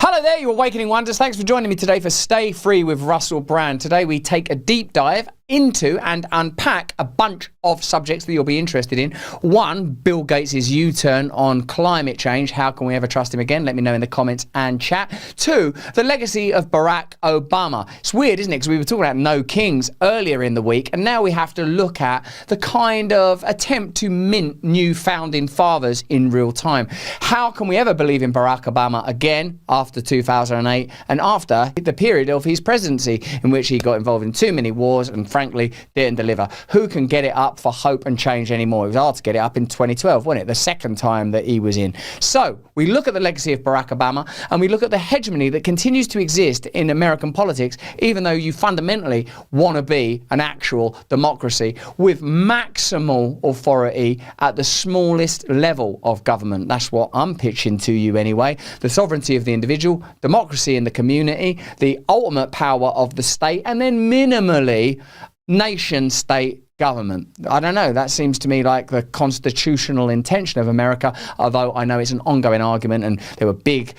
Hello there, you Awakening Wonders. Thanks for joining me today for Stay Free with Russell Brand. Today we take a deep dive into and unpack a bunch of subjects that you'll be interested in. One, Bill Gates' U-turn on climate change. How can we ever trust him again? Let me know in the comments and chat. Two, the legacy of Barack Obama. It's weird, isn't it? Because we were talking about no kings earlier in the week, and now we have to look at the kind of attempt to mint new founding fathers in real time. How can we ever believe in Barack Obama again after 2008 and after the period of his presidency in which he got involved in too many wars and frankly didn't deliver? Who can get it up for hope and change anymore? It was hard to get it up in 2012, wasn't it? The second time that he was in. So we look at the legacy of Barack Obama and we look at the hegemony that continues to exist in American politics, even though you fundamentally want to be an actual democracy with maximal authority at the smallest level of government. That's what I'm pitching to you anyway. The sovereignty of the individual, democracy in the community, the ultimate power of the state, and then minimally nation-state government. I don't know, that seems to me like the constitutional intention of America, although I know it's an ongoing argument and there were big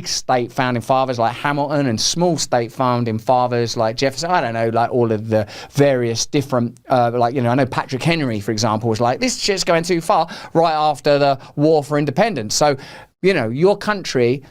state founding fathers like Hamilton and small state founding fathers like Jefferson. I don't know, like all of the various different, I know Patrick Henry, for example, was like, this shit's going too far right after the War for Independence. So, your country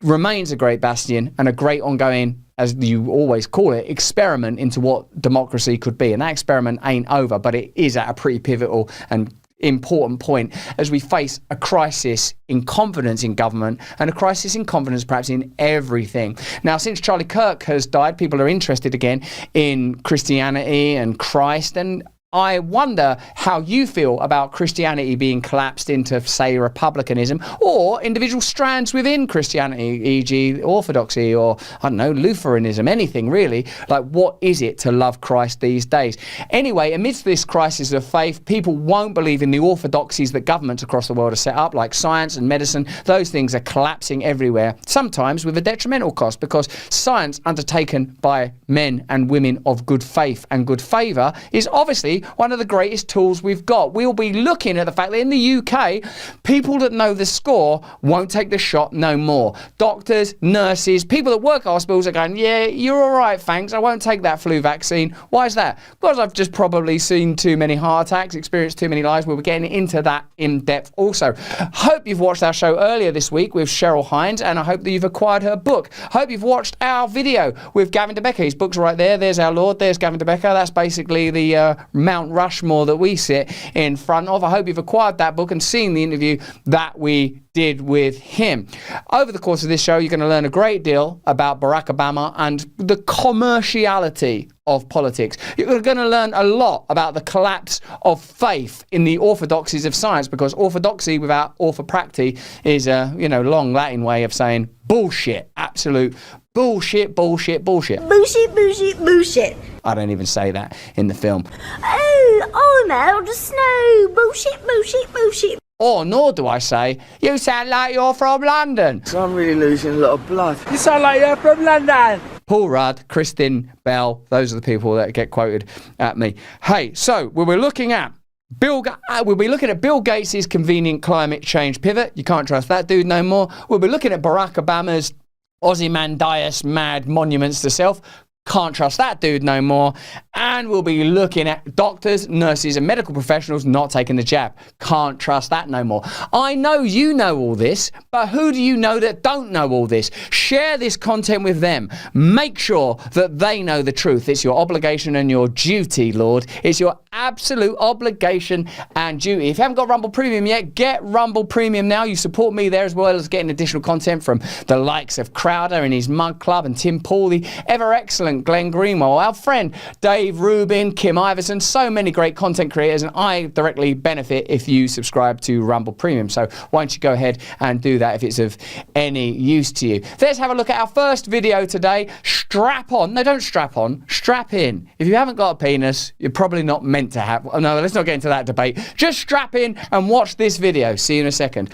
remains a great bastion and a great ongoing, as you always call it, experiment into what democracy could be. And that experiment ain't over, but it is at a pretty pivotal and important point as we face a crisis in confidence in government and a crisis in confidence perhaps in everything. Now, since Charlie Kirk has died, people are interested again in Christianity and Christ, and I wonder how you feel about Christianity being collapsed into, say, republicanism or individual strands within Christianity, e.g. Orthodoxy or, I don't know, Lutheranism, anything really. Like, what is it to love Christ these days? Anyway, amidst this crisis of faith, people won't believe in the orthodoxies that governments across the world are set up, like science and medicine. Those things are collapsing everywhere, sometimes with a detrimental cost, because science undertaken by men and women of good faith and good favour is obviously one of the greatest tools we've got. We'll be looking at the fact that in the UK, people that know the score won't take the shot no more. Doctors, nurses, people that work at hospitals are going, yeah, you're all right, thanks, I won't take that flu vaccine. Why is that? Because I've just probably seen too many heart attacks, experienced too many lives. We'll be getting into that in depth also. Hope you've watched our show earlier this week with Cheryl Hines, and I hope that you've acquired her book. Hope you've watched our video with Gavin de Becker. His book's right there. There's our Lord. There's Gavin de Becker. That's basically the Mount Rushmore that we sit in front of. I hope you've acquired that book and seen the interview that we did with him. Over the course of this show, you're going to learn a great deal about Barack Obama and the commerciality of politics. You're going to learn a lot about the collapse of faith in the orthodoxies of science, because orthodoxy without orthopracty is a long Latin way of saying bullshit, absolute bullshit, bullshit, bullshit. Bullshit, bullshit, bullshit. I don't even say that in the film. Oh, I'm out of snow. Bullshit, bullshit, bullshit. Or nor do I say, you sound like you're from London. So I'm really losing a lot of blood. You sound like you're from London. Paul Rudd, Kristen Bell, those are the people that get quoted at me. Hey, so we'll be looking at Bill Gates' convenient climate change pivot. You can't trust that dude no more. We'll be looking at Barack Obama's Ozymandias mad monuments to self. Can't trust that dude no more. And we'll be looking at doctors, nurses and medical professionals not taking the jab. Can't trust that no more. I know you know all this, but who do you know that don't know all this? Share this content with them. Make sure that they know the truth. It's your obligation and your duty, Lord. It's your absolute obligation and duty. If you haven't got Rumble Premium yet, get Rumble Premium now. You support me there as well as getting additional content from the likes of Crowder and his Mug Club and Tim Paul, the ever excellent Glenn Greenwald, our friend Dave Rubin, Kim Iverson, so many great content creators, and I directly benefit if you subscribe to Rumble Premium. So why don't you go ahead and do that if it's of any use to you. Let's have a look at our first video today. Strap on. No, don't strap on. Strap in. If you haven't got a penis, you're probably not meant to have. Oh, no, let's not get into that debate. Just strap in and watch this video. See you in a second.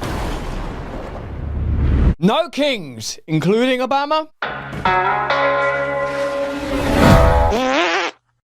No kings, including Obama.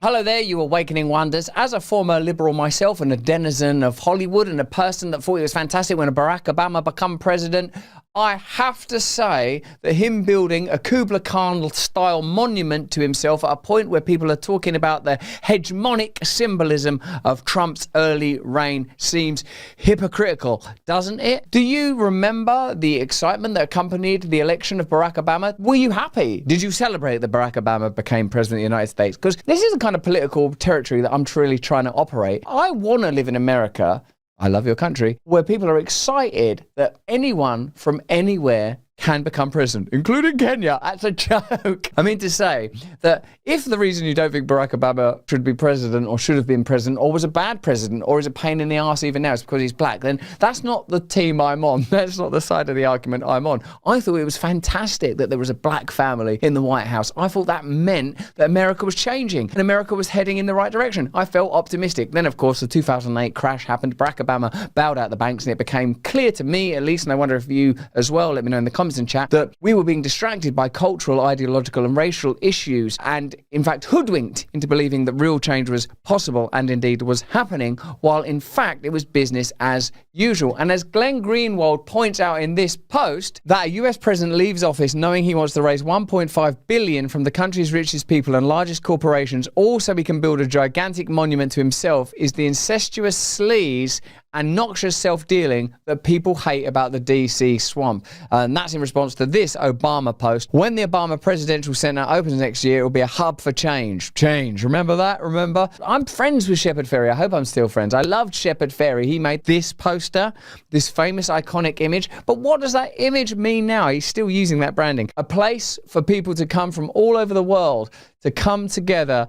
Hello there, you Awakening Wonders. As a former liberal myself and a denizen of Hollywood and a person that thought it was fantastic when Barack Obama became president, I have to say that him building a Kubla Khan-style monument to himself at a point where people are talking about the hegemonic symbolism of Trump's early reign seems hypocritical, doesn't it? Do you remember the excitement that accompanied the election of Barack Obama? Were you happy? Did you celebrate that Barack Obama became president of the United States? Because this is the kind of political territory that I'm truly trying to operate. I want to live in America, I love your country, where people are excited that anyone from anywhere can become president, including Kenya. That's a joke. I mean to say that if the reason you don't think Barack Obama should be president or should have been president or was a bad president or is a pain in the arse even now, it's because he's black, then that's not the team I'm on. That's not the side of the argument I'm on. I thought it was fantastic that there was a black family in the White House. I thought that meant that America was changing and America was heading in the right direction. I felt optimistic. Then, of course, the 2008 crash happened. Barack Obama bailed out the banks and it became clear to me, at least, and I wonder if you as well, let me know in the comments and chat, that we were being distracted by cultural, ideological and racial issues and in fact hoodwinked into believing that real change was possible and indeed was happening, while in fact it was business as usual. And as Glenn Greenwald points out in this post, that a US president leaves office knowing he wants to raise 1.5 billion from the country's richest people and largest corporations all so he can build a gigantic monument to himself is the incestuous sleaze and noxious self-dealing that people hate about the DC swamp. And that's in response to this Obama post. When the Obama Presidential Center opens next year, it will be a hub for change. Change. Remember that? Remember? I'm friends with Shepard Fairey. I hope I'm still friends. I loved Shepard Fairey. He made this poster, this famous iconic image. But what does that image mean now? He's still using that branding. A place for people to come from all over the world to come together,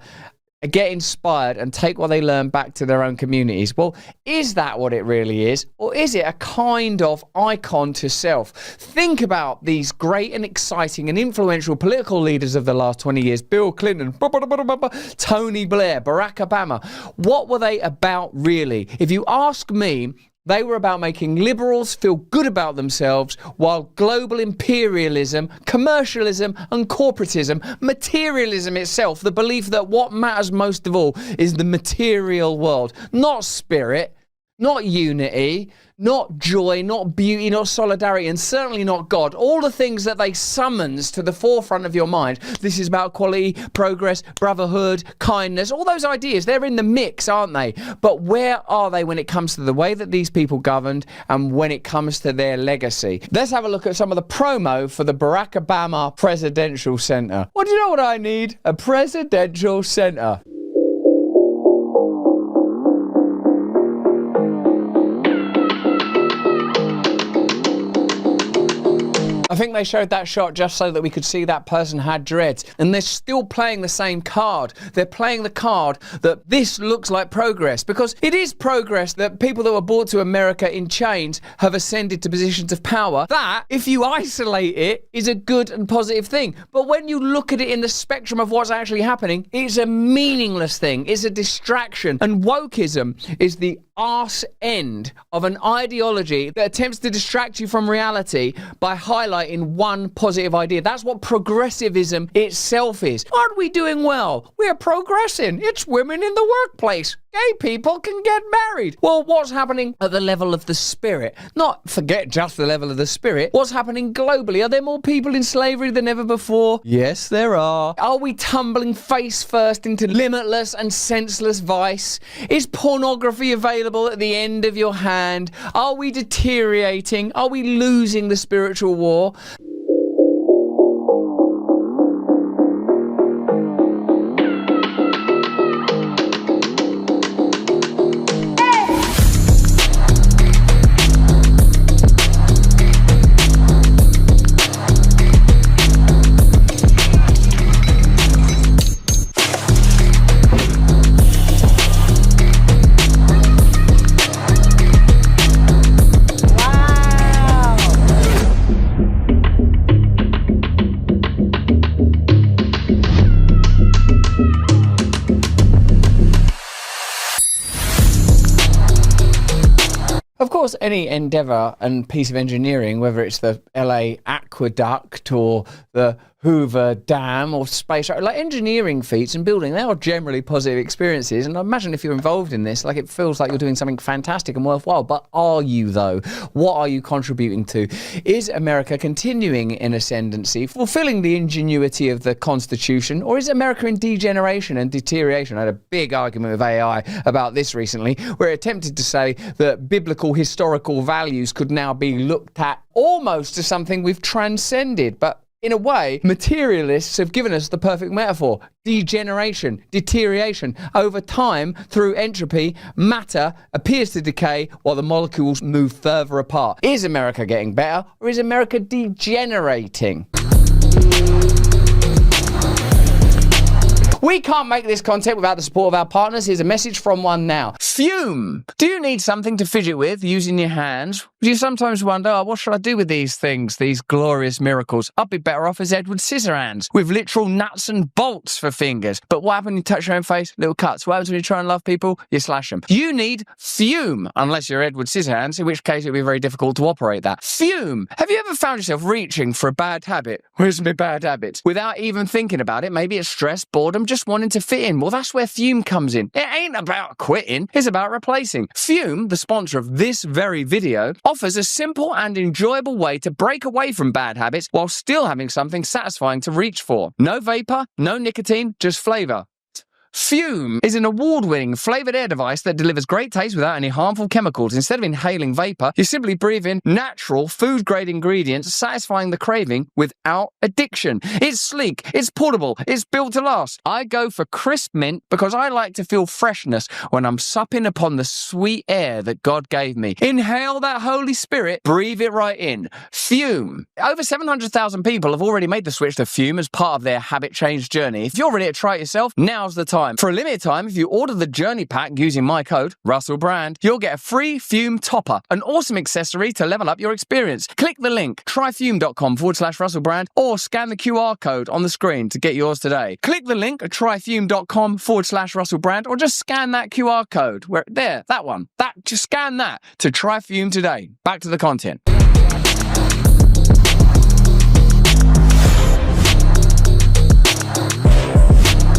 get inspired and take what they learn back to their own communities. Well, is that what it really is? Or is it a kind of icon to self? Think about these great and exciting and influential political leaders of the last 20 years. Bill Clinton, Tony Blair, Barack Obama. What were they about really? If you ask me, they were about making liberals feel good about themselves while global imperialism, commercialism and corporatism, materialism itself, the belief that what matters most of all is the material world, not spirit, not unity, not joy, not beauty, not solidarity, and certainly not God. All the things that they summons to the forefront of your mind. This is about equality, progress, brotherhood, kindness. All those ideas, they're in the mix, aren't they? But where are they when it comes to the way that these people governed and when it comes to their legacy? Let's have a look at some of the promo for the Barack Obama Presidential Center. Well, do you know what I need? A presidential center. I think they showed that shot just so that we could see that person had dreads. And they're still playing the same card. They're playing the card that this looks like progress. Because it is progress that people that were brought to America in chains have ascended to positions of power. That, if you isolate it, is a good and positive thing. But when you look at it in the spectrum of what's actually happening, it's a meaningless thing. It's a distraction. And wokeism is the arse end of an ideology that attempts to distract you from reality by highlighting one positive idea. That's what progressivism itself is. Aren't we doing well? We're progressing. It's women in the workplace. Gay people can get married. Well, what's happening at the level of the spirit? Not forget just the level of the spirit. What's happening globally? Are there more people in slavery than ever before? Yes, there are. Are we tumbling face first into limitless and senseless vice? Is pornography available at the end of your hand? Are we deteriorating? Are we losing the spiritual war? Of course, any endeavour and piece of engineering, whether it's the LA aqueduct or the Hoover Dam or space, like engineering feats and building, they are generally positive experiences. And I imagine if you're involved in this, like it feels like you're doing something fantastic and worthwhile. But are you though? What are you contributing to? Is America continuing in ascendancy, fulfilling the ingenuity of the Constitution, or is America in degeneration and deterioration? I had a big argument with AI about this recently, where it attempted to say that biblical historical values could now be looked at almost as something we've transcended. But in a way, materialists have given us the perfect metaphor. Degeneration, deterioration. Over time, through entropy, matter appears to decay while the molecules move further apart. Is America getting better, or is America degenerating? We can't make this content without the support of our partners. Here's a message from one now. Fume. Do you need something to fidget with using your hands? Do you sometimes wonder, oh, what should I do with these things, these glorious miracles? I'd be better off as Edward Scissorhands, with literal nuts and bolts for fingers. But what happens when you touch your own face? Little cuts. What happens when you try and love people? You slash them. You need Fume, unless you're Edward Scissorhands, in which case it would be very difficult to operate that. Fume. Have you ever found yourself reaching for a bad habit? Where's my bad habit? Without even thinking about it, maybe it's stress, boredom, just wanting to fit in. Well, that's where Fume comes in. It ain't about quitting, it's about replacing. Fume, the sponsor of this very video, offers a simple and enjoyable way to break away from bad habits while still having something satisfying to reach for. No vapor, no nicotine, just flavor. Fume is an award-winning flavoured air device that delivers great taste without any harmful chemicals. Instead of inhaling vapour, you simply breathe in natural, food-grade ingredients, satisfying the craving without addiction. It's sleek, it's portable, it's built to last. I go for crisp mint because I like to feel freshness when I'm supping upon the sweet air that God gave me. Inhale that Holy Spirit, breathe it right in. Fume. Over 700,000 people have already made the switch to Fume as part of their habit change journey. If you're ready to try it yourself, now's the time. For a limited time, if you order the Journey Pack using my code, Russell Brand, you'll get a free Fume topper, an awesome accessory to level up your experience. Click the link, tryfume.com/Russell Brand, or scan the QR code on the screen to get yours today. Click the link at tryfume.com/Russell Brand, or just scan that QR code. That one. Just scan that to try Fume today. Back to the content.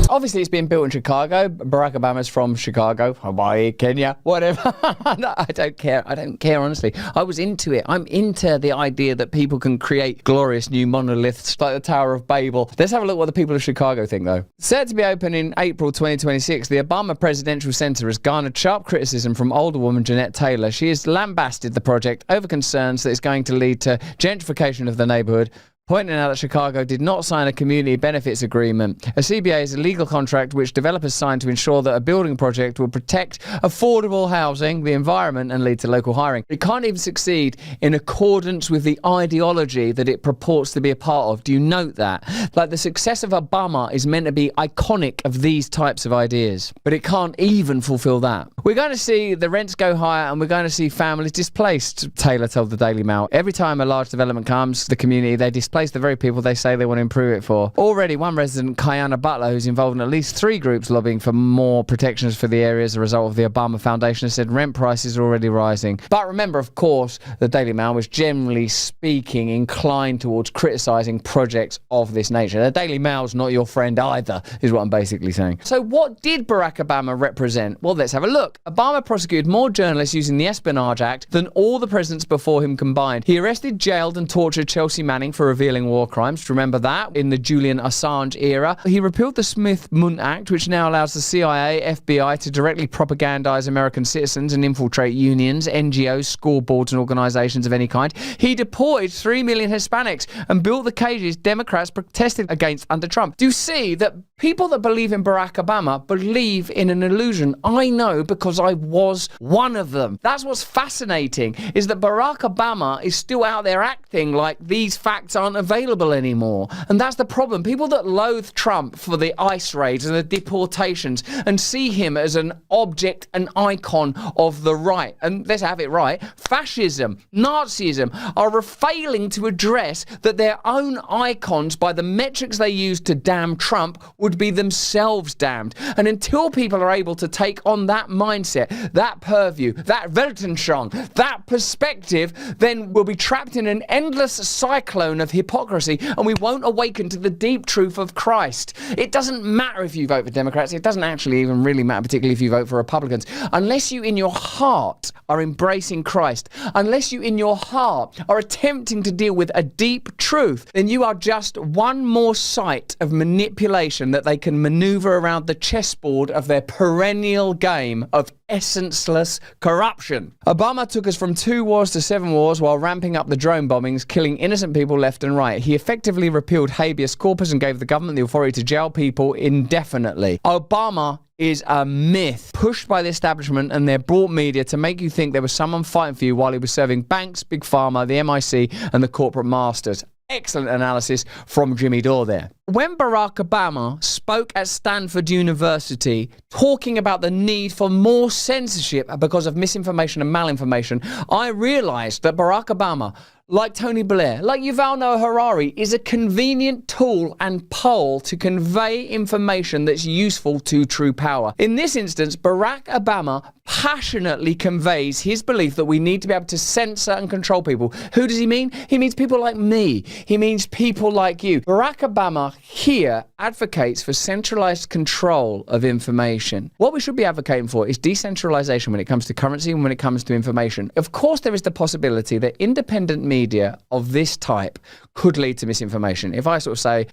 Obviously, it's being built in Chicago. Barack Obama's from Chicago, Hawaii, Kenya, whatever. I don't care. I don't care, honestly. I was into it. I'm into the idea that people can create glorious new monoliths like the Tower of Babel. Let's have a look what the people of Chicago think, though. Set to be open in April 2026, the Obama Presidential Center has garnered sharp criticism from Alderwoman Jeanette Taylor. She has lambasted the project over concerns that it's going to lead to gentrification of the neighborhood, pointing out that Chicago did not sign a community benefits agreement. A CBA is a legal contract which developers sign to ensure that a building project will protect affordable housing, the environment, and lead to local hiring. It can't even succeed in accordance with the ideology that it purports to be a part of. Do you note that? Like, the success of Obama is meant to be iconic of these types of ideas, but it can't even fulfill that. We're going to see the rents go higher and we're going to see families displaced, Taylor told the Daily Mail. Every time a large development comes to the community, they displace the very people they say they want to improve it for. Already, one resident, Kiana Butler, who's involved in at least 3 groups lobbying for more protections for the area as a result of the Obama Foundation, has said rent prices are already rising. But remember, of course, the Daily Mail was generally speaking inclined towards criticising projects of this nature. The Daily Mail's not your friend either, is what I'm basically saying. So what did Barack Obama represent? Well, let's have a look. Obama prosecuted more journalists using the Espionage Act than all the presidents before him combined. He arrested, jailed and tortured Chelsea Manning for revealing war crimes. Remember that? In the Julian Assange era. He repealed the Smith-Mundt Act, which now allows the CIA, FBI to directly propagandize American citizens and infiltrate unions, NGOs, school boards and organizations of any kind. He deported 3 million Hispanics and built the cages Democrats protested against under Trump. Do you see that people that believe in Barack Obama believe in an illusion? I know, because I was one of them. That's what's fascinating, is that Barack Obama is still out there acting like these facts aren't available anymore. And that's the problem. People that loathe Trump for the ICE raids and the deportations and see him as an object, an icon of the right, and let's have it right, fascism, Nazism, are failing to address that their own icons, by the metrics they use to damn Trump, would be themselves damned. And until people are able to take on that mindset, that purview, that Weltanschauung, that perspective, then we'll be trapped in an endless cyclone of hypocrisy, and we won't awaken to the deep truth of Christ. It doesn't matter if you vote for Democrats. It doesn't actually even really matter, particularly if you vote for Republicans, unless you in your heart are embracing Christ, unless you in your heart are attempting to deal with a deep truth, then you are just one more site of manipulation that they can maneuver around the chessboard of their perennial game of essenceless corruption. Obama took us from 2 wars to 7 wars while ramping up the drone bombings, killing innocent people left and right. He effectively repealed habeas corpus and gave the government the authority to jail people indefinitely. Obama is a myth pushed by the establishment and their bought media to make you think there was someone fighting for you while he was serving banks, Big Pharma, the MIC and the corporate masters. Excellent analysis from Jimmy Dore there. When Barack Obama spoke at Stanford University talking about the need for more censorship because of misinformation and malinformation, I realized that Barack Obama, like Tony Blair, like Yuval Noah Harari, is a convenient tool and pole to convey information that's useful to true power. In this instance, Barack Obama passionately conveys his belief that we need to be able to censor and control people. Who does he mean? He means people like me. He means people like you. Barack Obama here advocates for centralized control of information. What we should be advocating for is decentralization when it comes to currency and when it comes to information. Of course, there is the possibility that independent media of this type could lead to misinformation. If I sort of say,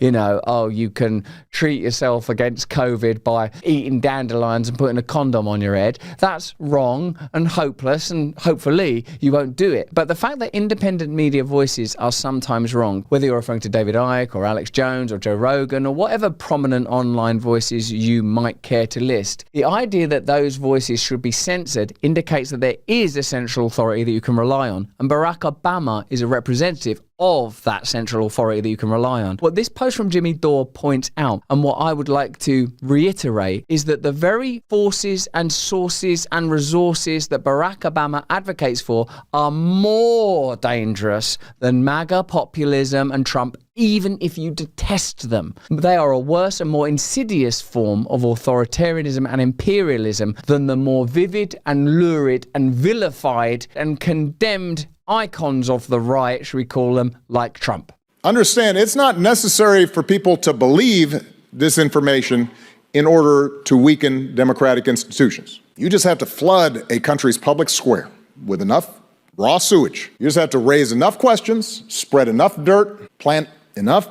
oh, you can treat yourself against COVID by eating dandelions and putting a condom on your head, that's wrong and hopeless, and hopefully you won't do it. But the fact that independent media voices are sometimes wrong, whether you're referring to David Icke or Alex Jones or Joe Rogan or whatever prominent online voices you might care to list, the idea that those voices should be censored indicates that there is a central authority that you can rely on, and Barack Obama is a representative of that central authority that you can rely on. What this post from Jimmy Dore points out, and what I would like to reiterate, is that the very forces and sources and resources that Barack Obama advocates for are more dangerous than MAGA populism and Trump, even if you detest them. They are a worse and more insidious form of authoritarianism and imperialism than the more vivid and lurid and vilified and condemned icons of the right, should we call them, like Trump. Understand, it's not necessary for people to believe disinformation in order to weaken democratic institutions. You just have to flood a country's public square with enough raw sewage. You just have to raise enough questions, spread enough dirt, plant enough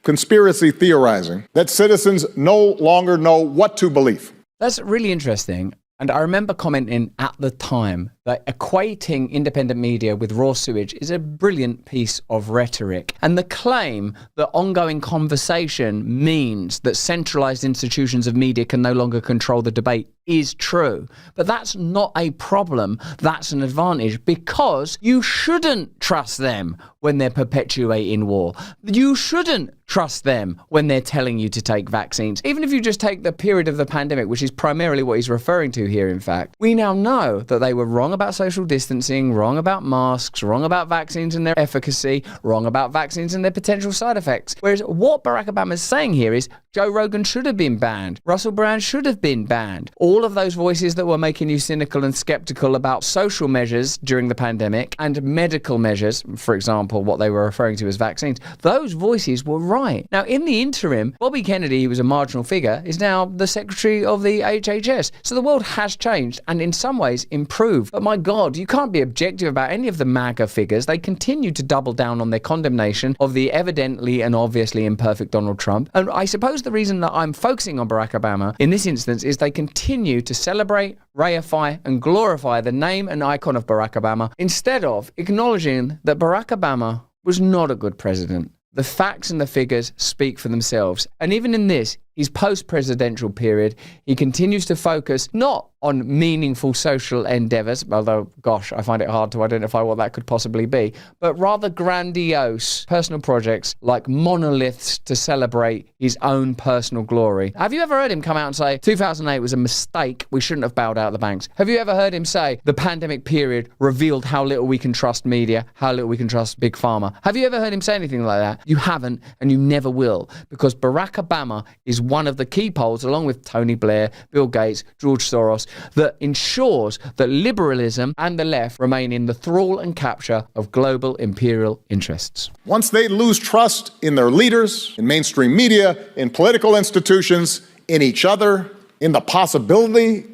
conspiracy theorizing that citizens no longer know what to believe. That's really interesting. And I remember commenting at the time that equating independent media with raw sewage is a brilliant piece of rhetoric. And the claim that ongoing conversation means that centralized institutions of media can no longer control the debate is true. But that's not a problem. That's an advantage, because you shouldn't trust them when they're perpetuating war. You shouldn't trust them when they're telling you to take vaccines. Even if you just take the period of the pandemic, which is primarily what he's referring to here, in fact, we now know that they were wrong about social distancing, wrong about masks, wrong about vaccines and their efficacy, wrong about vaccines and their potential side effects. Whereas what Barack Obama is saying here is Joe Rogan should have been banned. Russell Brand should have been banned. All of those voices that were making you cynical and skeptical about social measures during the pandemic and medical measures, for example, what they were referring to as vaccines, those voices were right. Now, in the interim, Bobby Kennedy, who was a marginal figure, is now the secretary of the HHS. So the world has changed and in some ways improved. But my God, you can't be objective about any of the MAGA figures. They continue to double down on their condemnation of the evidently and obviously imperfect Donald Trump. And I suppose the reason that I'm focusing on Barack Obama in this instance is they continue to celebrate, reify and glorify the name and icon of Barack Obama instead of acknowledging that Barack Obama was not a good president. The facts and the figures speak for themselves. And even in this, his post-presidential period, he continues to focus not on meaningful social endeavors, although, gosh, I find it hard to identify what that could possibly be, but rather grandiose personal projects like monoliths to celebrate his own personal glory. Have you ever heard him come out and say, 2008 was a mistake, we shouldn't have bailed out the banks? Have you ever heard him say, the pandemic period revealed how little we can trust media, how little we can trust Big Pharma? Have you ever heard him say anything like that? You haven't, and you never will, because Barack Obama is one of the key poles, along with Tony Blair, Bill Gates, George Soros, that ensures that liberalism and the left remain in the thrall and capture of global imperial interests. Once they lose trust in their leaders, in mainstream media, in political institutions, in each other, in the possibility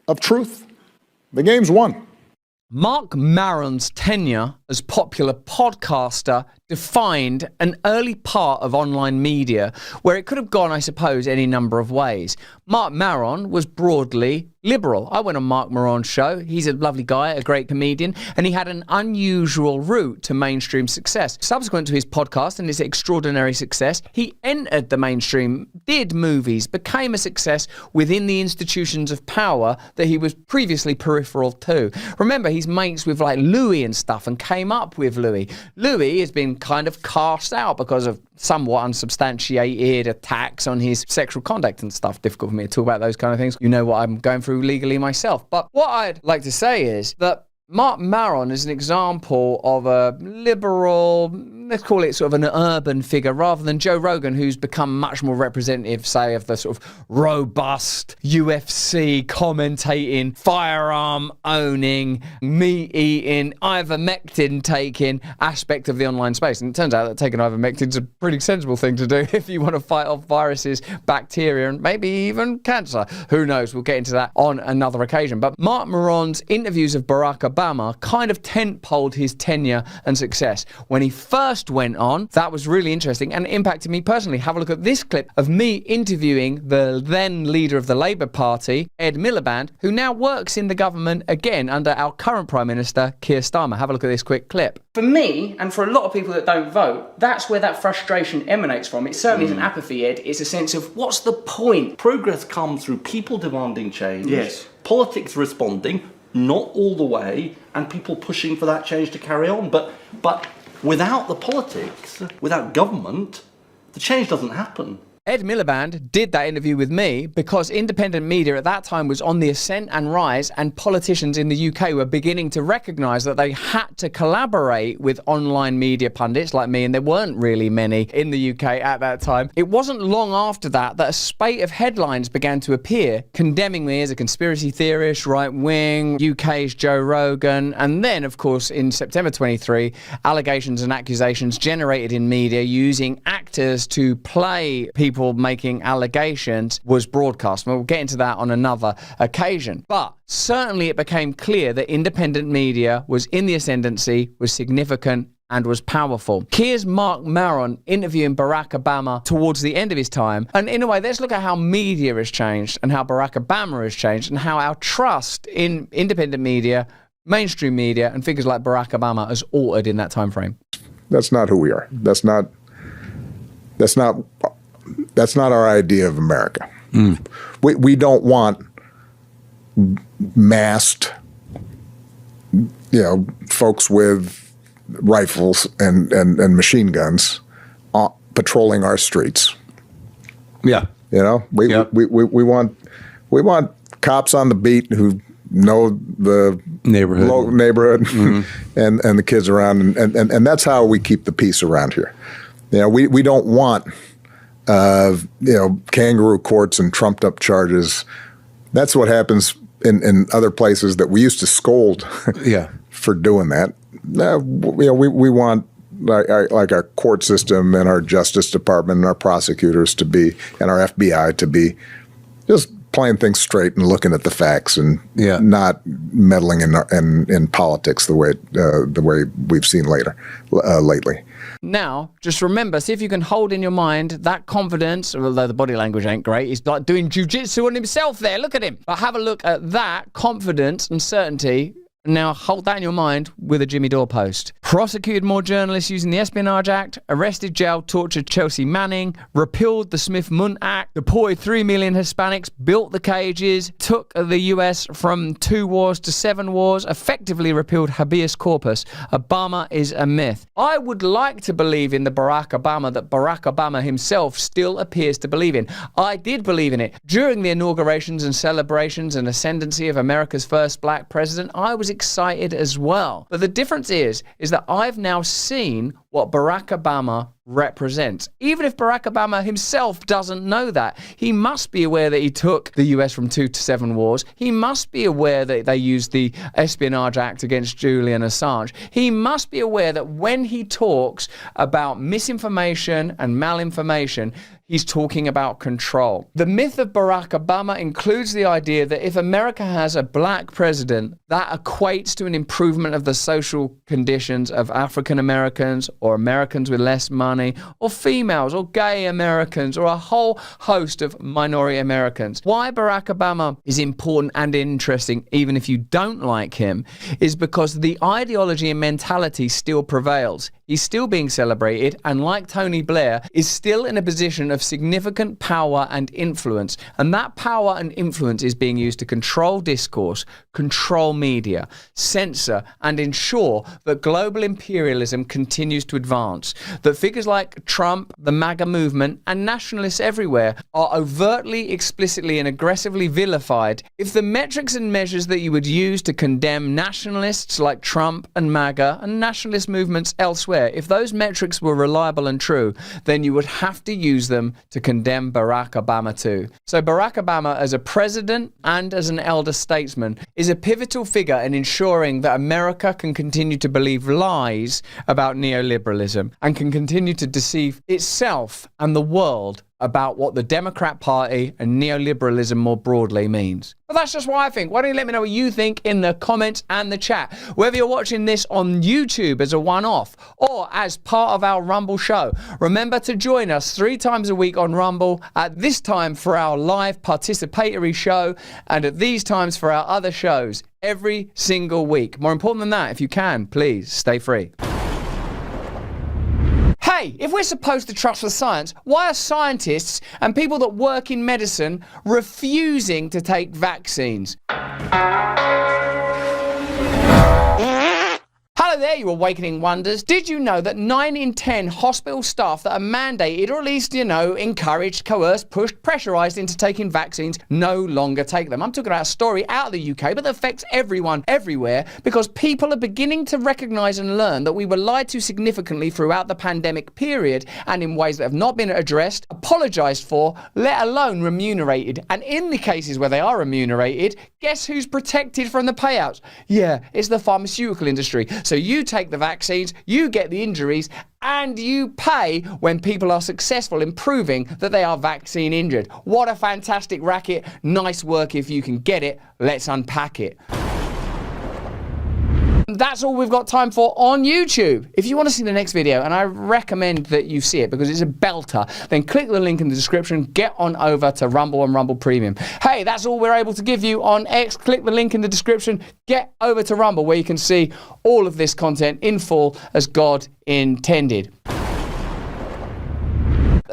of truth, the game's won. Mark Maron's tenure as popular podcaster defined an early part of online media where it could have gone, I suppose, any number of ways. Mark Maron was broadly liberal. I went on Mark Maron's show. He's a lovely guy, a great comedian, and he had an unusual route to mainstream success. Subsequent to his podcast and his extraordinary success, he entered the mainstream, did movies, became a success within the institutions of power that he was previously peripheral to. Remember, he's mates with like Louis and stuff and came up with Louis. Louis has been kind of cast out because of somewhat unsubstantiated attacks on his sexual conduct and stuff. Difficult for me to talk about those kind of things. You know what I'm going through legally myself. But what I'd like to say is that Mark Maron is an example of a liberal, let's call it sort of an urban figure, rather than Joe Rogan, who's become much more representative, say, of the sort of robust UFC commentating, firearm owning, meat eating, ivermectin taking aspect of the online space. And it turns out that taking ivermectin is a pretty sensible thing to do if you want to fight off viruses, bacteria, and maybe even cancer. Who knows? We'll get into that on another occasion. But Mark Maron's interviews of Barack Obama kind of tent-poled his tenure and success. When he first went on, that was really interesting and impacted me personally. Have a look at this clip of me interviewing the then leader of the Labour Party, Ed Miliband, who now works in the government again under our current Prime Minister, Keir Starmer. Have a look at this quick clip. For me, and for a lot of people that don't vote, that's where that frustration emanates from. It certainly isn't apathy, Ed. It's a sense of, what's the point? Progress comes through people demanding change, Yes. politics responding, not all the way, and people pushing for that change to carry on. But without the politics, without government, the change doesn't happen. Ed Miliband did that interview with me because independent media at that time was on the ascent and rise, and politicians in the UK were beginning to recognise that they had to collaborate with online media pundits like me, and there weren't really many in the UK at that time. It wasn't long after that that a spate of headlines began to appear condemning me as a conspiracy theorist, right-wing, UK's Joe Rogan, and then, of course, in September 23, allegations and accusations generated in media using actors to play people making allegations was broadcast. We'll get into that on another occasion. But certainly it became clear that independent media was in the ascendancy, was significant, and was powerful. Here's Mark Maron interviewing Barack Obama towards the end of his time. And in a way, let's look at how media has changed and how Barack Obama has changed and how our trust in independent media, mainstream media, and figures like Barack Obama has altered in that time frame. That's not who we are. That's not our idea of America. We don't want masked, folks with rifles and machine guns patrolling our streets. Yeah. We want cops on the beat who know the neighborhood and the kids around, and that's how we keep the peace around here. We don't want kangaroo courts and trumped up charges. That's what happens in other places that we used to scold for doing that. We want like our court system and our Justice Department and our prosecutors to be, and our FBI to be, just playing things straight and looking at the facts and not meddling in politics the way we've seen lately. Now, just remember, see if you can hold in your mind that confidence, although the body language ain't great. He's like doing jiu-jitsu on himself there. Look at him. But have a look at that confidence and certainty. Now hold that in your mind with a Jimmy Dore post. Prosecuted more journalists using the Espionage Act, arrested, jailed, tortured Chelsea Manning, repealed the Smith-Mundt Act, deported 3 million Hispanics, built the cages, took the US from 2 wars to 7 wars, effectively repealed habeas corpus. Obama is a myth. I would like to believe in the Barack Obama that Barack Obama himself still appears to believe in. I did believe in it. During the inaugurations and celebrations and ascendancy of America's first black president, I was excited as well. But the difference is that I've now seen what Barack Obama represents. Even if Barack Obama himself doesn't know that, he must be aware that he took the US from 2 to 7 wars. He must be aware that they used the Espionage Act against Julian Assange. He must be aware that when he talks about misinformation and malinformation, he's talking about control. The myth of Barack Obama includes the idea that if America has a black president, that equates to an improvement of the social conditions of African Americans or Americans with less money or females or gay Americans or a whole host of minority Americans. Why Barack Obama is important and interesting, even if you don't like him, is because the ideology and mentality still prevails. He's still being celebrated, and like Tony Blair, is still in a position of significant power and influence. And that power and influence is being used to control discourse, control media, censor, and ensure that global imperialism continues to advance. That figures like Trump, the MAGA movement, and nationalists everywhere are overtly, explicitly, and aggressively vilified. If the metrics and measures that you would use to condemn nationalists like Trump and MAGA and nationalist movements elsewhere, if those metrics were reliable and true, then you would have to use them to condemn Barack Obama too. So Barack Obama, as a president and as an elder statesman, is a pivotal figure in ensuring that America can continue to believe lies about neoliberalism and can continue to deceive itself and the world about what the Democrat Party and neoliberalism more broadly means. But that's just what I think. Why don't you let me know what you think in the comments and the chat? Whether you're watching this on YouTube as a one-off or as part of our Rumble show, remember to join us 3 times a week on Rumble, at this time for our live participatory show and at these times for our other shows every single week. More important than that, if you can, please stay free. Hey, if we're supposed to trust the science, why are scientists and people that work in medicine refusing to take vaccines? Hello there, you awakening wonders. Did you know that 9 in 10 hospital staff that are mandated, or at least, encouraged, coerced, pushed, pressurized into taking vaccines no longer take them? I'm talking about a story out of the UK, but that affects everyone, everywhere, because people are beginning to recognize and learn that we were lied to significantly throughout the pandemic period and in ways that have not been addressed, apologized for, let alone remunerated. And in the cases where they are remunerated, guess who's protected from the payouts? Yeah, it's the pharmaceutical industry. So you take the vaccines, you get the injuries, and you pay when people are successful in proving that they are vaccine injured. What a fantastic racket. Nice work if you can get it. Let's unpack it. That's all we've got time for on YouTube. If you want to see the next video, and I recommend that you see it because it's a belter, then click the link in the description, get on over to Rumble and Rumble Premium. Hey, that's all we're able to give you on X. Click the link in the description, get over to Rumble where you can see all of this content in full as God intended.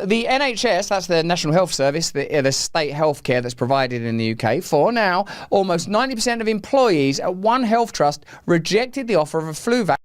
The NHS, that's the National Health Service, the state health care that's provided in the UK, for now, almost 90% of employees at one health trust rejected the offer of a flu vaccine